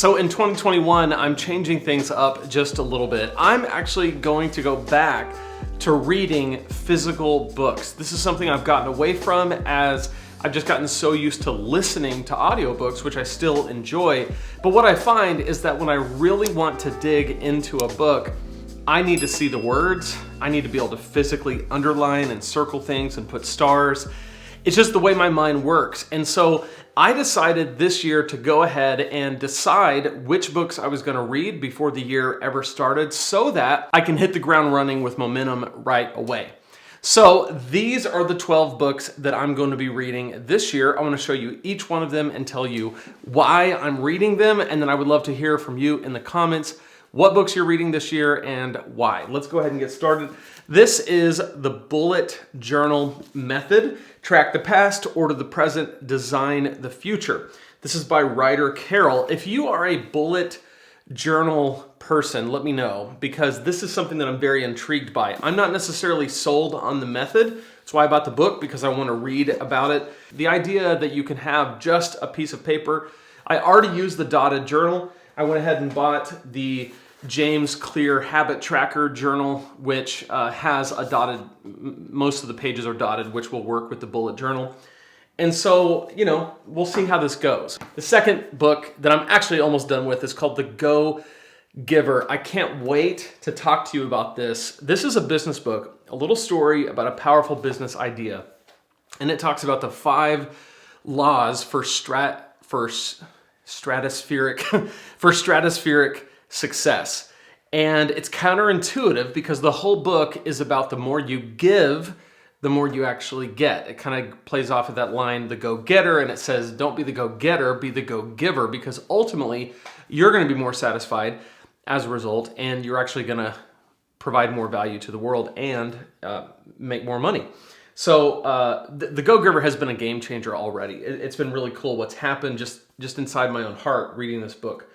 So in 2021, I'm changing things up just a little bit. I'm actually going to go back to reading physical books. This is something I've gotten away from as I've just gotten so used to listening to audiobooks, which I still enjoy. But what I find is that when I really want to dig into a book, I need to see the words. I need to be able to physically underline and circle things and put stars. It's just the way my mind works. And so I decided this year to go ahead and decide which books I was going to read before the year ever started so that I can hit the ground running with momentum right away. So these are the 12 books that I'm going to be reading this year. I want to show you each one of them and tell you why I'm reading them. And then I would love to hear from you in the comments what books you're reading this year and why. Let's go ahead and get started. This is the bullet journal method. Track the past, order the present, design the future. This is by Ryder Carroll. If you are a bullet journal person, let me know, because this is something that I'm very intrigued by. I'm not necessarily sold on the method. That's why I bought the book, because I want to read about it. The idea that you can have just a piece of paper. I already used the dotted journal. I went ahead and bought the James Clear Habit Tracker journal, which has a dotted, most of the pages are dotted, which will work with the bullet journal. And so, we'll see how this goes. The second book that I'm actually almost done with is called the GoGiver. I can't wait to talk to you about this. This is a business book, a little story about a powerful business idea. And it talks about the 5 laws for stratospheric success. And it's counterintuitive because the whole book is about the more you give, the more you actually get. It kind of plays off of that line, the go-getter, and it says, don't be the go-getter, be the go-giver, because ultimately you're going to be more satisfied as a result, and you're actually going to provide more value to the world and make more money. So the Go-Giver has been a game changer already. It's been really cool what's happened just inside my own heart reading this book.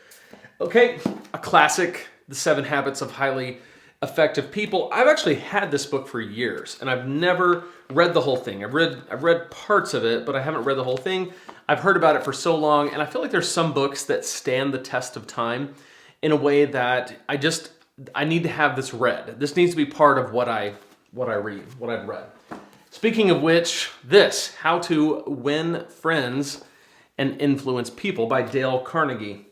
Okay, a classic, The 7 Habits of Highly Effective People. I've actually had this book for years, and I've never read the whole thing. I've read parts of it, but I haven't read the whole thing. I've heard about it for so long, and I feel like there's some books that stand the test of time in a way that I need to have this read. This needs to be part of what I read, what I've read. Speaking of which, this, How to Win Friends and Influence People by Dale Carnegie.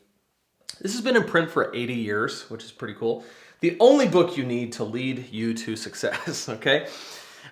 This has been in print for 80 years, which is pretty cool. The only book you need to lead you to success, okay?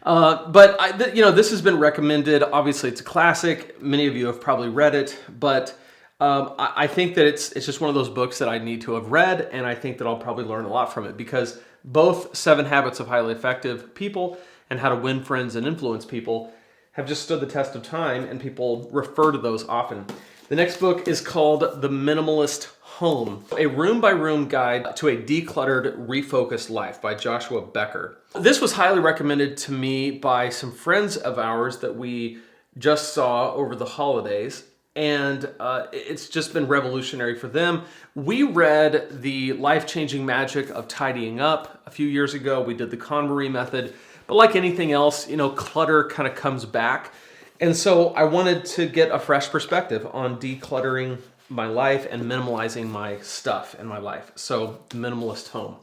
This has been recommended. Obviously, it's a classic. Many of you have probably read it, but I think that it's just one of those books that I need to have read, and I think that I'll probably learn a lot from it because both 7 Habits of Highly Effective People and How to Win Friends and Influence People have just stood the test of time, and people refer to those often. The next book is called The Minimalist Home, a room-by-room guide to a decluttered, refocused life by Joshua Becker. This was highly recommended to me by some friends of ours that we just saw over the holidays, and it's just been revolutionary for them. We read The Life-Changing Magic of Tidying Up a few years ago. We did the KonMari method, but like anything else, clutter kind of comes back. And so I wanted to get a fresh perspective on decluttering my life and minimalizing my stuff in my life. So, The Minimalist Home.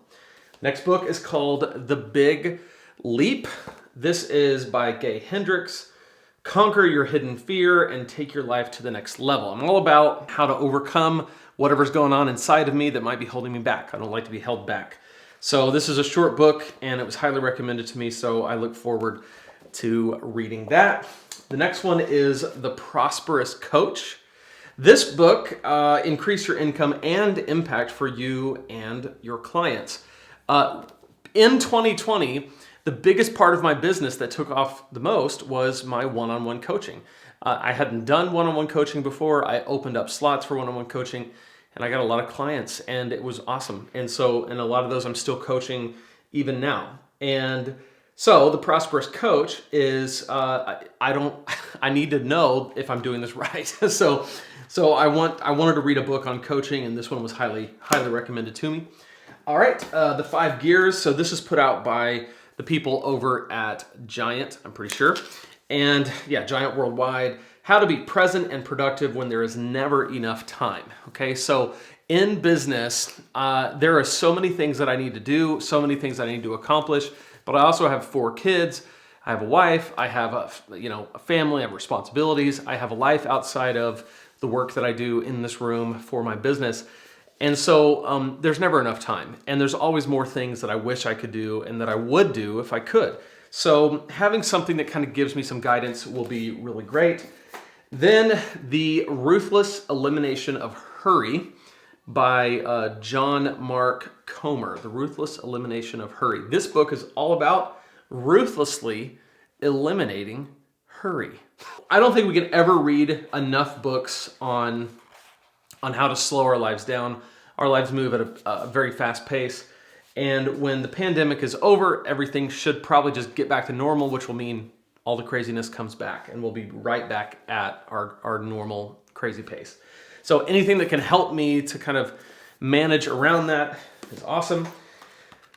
Next book is called The Big Leap. This is by Gay Hendricks. Conquer your hidden fear and take your life to the next level. I'm all about how to overcome whatever's going on inside of me that might be holding me back. I don't like to be held back. So this is a short book, and it was highly recommended to me, so I look forward to reading that. The next one is The Prosperous Coach. This book, increase your income and impact for you and your clients. In 2020, the biggest part of my business that took off the most was my one-on-one coaching. I hadn't done one-on-one coaching before. I opened up slots for one-on-one coaching, and I got a lot of clients, and it was awesome. And a lot of those I'm still coaching even now. And so the Prosperous Coach is, I need to know if I'm doing this right. So I wanted to read a book on coaching, and this one was highly recommended to me. All right, the 5 Gears. So this is put out by the people over at Giant, I'm pretty sure. And yeah, Giant Worldwide. How to be present and productive when there is never enough time. Okay, so in business, there are so many things that I need to do, so many things that I need to accomplish, but I also have 4 kids. I have a wife, I have a family, I have responsibilities, I have a life outside of the work that I do in this room for my business. And so there's never enough time. And there's always more things that I wish I could do and that I would do if I could. So having something that kind of gives me some guidance will be really great. Then The Ruthless Elimination of Hurry by John Mark Comer. The Ruthless Elimination of Hurry. This book is all about ruthlessly eliminating hurry. I don't think we can ever read enough books on how to slow our lives down. Our lives move at a very fast pace. And when the pandemic is over, everything should probably just get back to normal, which will mean all the craziness comes back and we'll be right back at our normal crazy pace. So anything that can help me to kind of manage around that is awesome.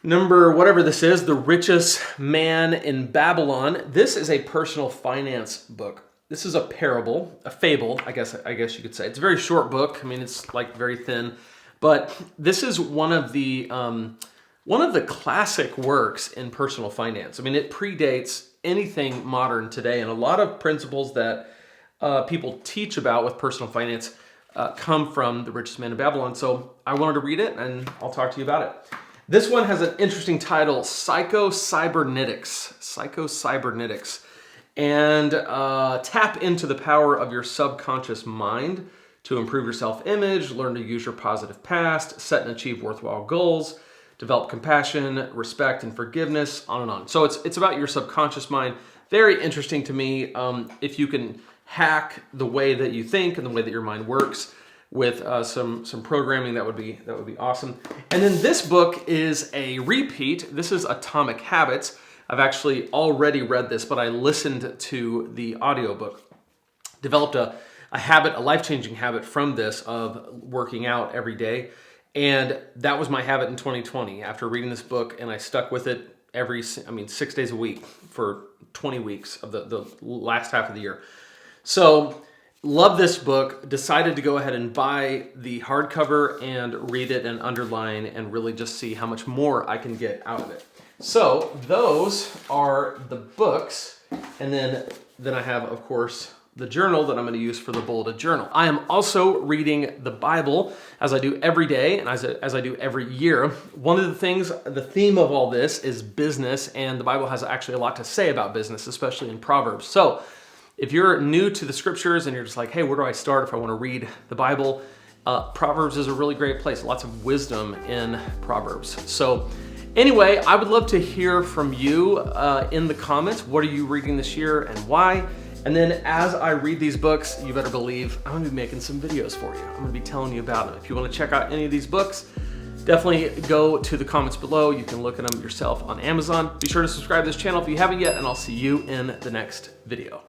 Number whatever this is, The Richest Man in Babylon. This is a personal finance book. This is a parable, a fable, I guess you could say. It's a very short book. I mean, it's like very thin, but this is one of the classic works in personal finance. I mean, it predates anything modern today, and a lot of principles that people teach about with personal finance come from The Richest Man in Babylon. So I wanted to read it, and I'll talk to you about it. This one has an interesting title, Psycho-Cybernetics. Psycho-Cybernetics. And tap into the power of your subconscious mind to improve your self-image, learn to use your positive past, set and achieve worthwhile goals, develop compassion, respect, and forgiveness, on and on. So it's about your subconscious mind. Very interesting to me. If you can hack the way that you think and the way that your mind works with some programming, that would be awesome. And then this book is a repeat. This is Atomic Habits. I've actually already read this, but I listened to the audiobook. Developed a habit, a life-changing habit from this of working out every day. And that was my habit in 2020 after reading this book, and I stuck with it 6 days a week for 20 weeks of the last half of the year. So love this book, decided to go ahead and buy the hardcover and read it and underline and really just see how much more I can get out of it. So those are the books, and then I have, of course, the journal that I'm going to use for the bulleted journal. I am also reading the Bible, as I do every day and as I do every year. One of the things, the theme of all this is business, and the Bible has actually a lot to say about business, especially in Proverbs. So if you're new to the scriptures and you're just like, hey, where do I start if I want to read the Bible? Proverbs is a really great place. Lots of wisdom in Proverbs. So anyway, I would love to hear from you in the comments. What are you reading this year and why? And then as I read these books, you better believe I'm going to be making some videos for you. I'm going to be telling you about them. If you want to check out any of these books, definitely go to the comments below. You can look at them yourself on Amazon. Be sure to subscribe to this channel if you haven't yet, and I'll see you in the next video.